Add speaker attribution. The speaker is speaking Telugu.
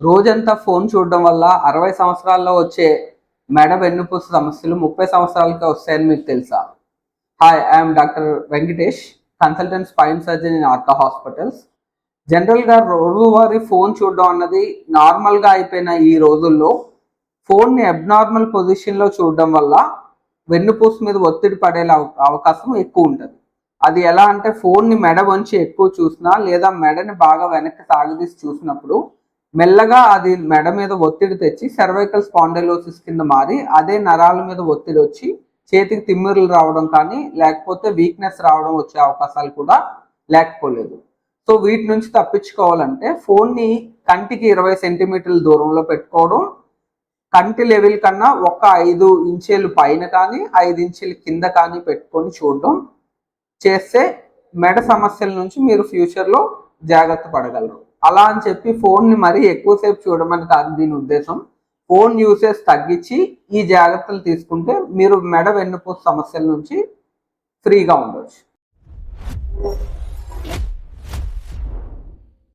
Speaker 1: రోజంతా ఫోన్ చూడడం వల్ల 60 సంవత్సరాల్లో వచ్చే మెడ వెన్నుపూస సమస్యలు 30 సంవత్సరాలకే వస్తాయని మీకు తెలుసా? Hi, I'm doctor Venkatesh, consultant spine surgeon in Arka hospitals. జనరల్గా రోజువారీ ఫోన్ చూడడం అన్నది నార్మల్గా అయిపోయిన ఈ రోజుల్లో ఫోన్ని అబ్నార్మల్ పొజిషన్లో చూడడం వల్ల వెన్నుపూస మీద ఒత్తిడి పడే అవకాశం ఎక్కువ ఉంటుంది. అది ఎలా అంటే ఫోన్ని మెడ వంచి ఎక్కువ చూసినా లేదా మెడని బాగా వెనక్కి సాగదీసి చూసినప్పుడు మెల్లగా అది మెడ మీద ఒత్తిడి తెచ్చి సర్వైకల్ స్పాండిలోసిస్ కింద మారి అదే నరాల మీద ఒత్తిడి వచ్చి చేతికి తిమ్మిరులు రావడం కానీ లేకపోతే వీక్నెస్ రావడం వచ్చే అవకాశాలు కూడా లేకపోలేదు. సో వీటి నుంచి తప్పించుకోవాలంటే ఫోన్ని కంటికి 20 సెంటీమీటర్ల దూరంలో పెట్టుకోవడం, కంటి లెవెల్ కన్నా ఒక 5 ఇంచీలు పైన కానీ 5 ఇంచీల కింద కానీ పెట్టుకొని చూడడం చేస్తే మెడ సమస్యల నుంచి మీరు ఫ్యూచర్లో జాగ్రత్త పడగలరు. అలా అని చెప్పి ఫోన్ని మరీ ఎక్కువసేపు చూడమని కాదు దీని ఉద్దేశం. ఫోన్ యూసేజ్ తగ్గించి ఈ జాగ్రత్తలు తీసుకుంటే మీరు మెడ వెన్నుపూస సమస్యల నుంచి ఫ్రీగా ఉండవచ్చు.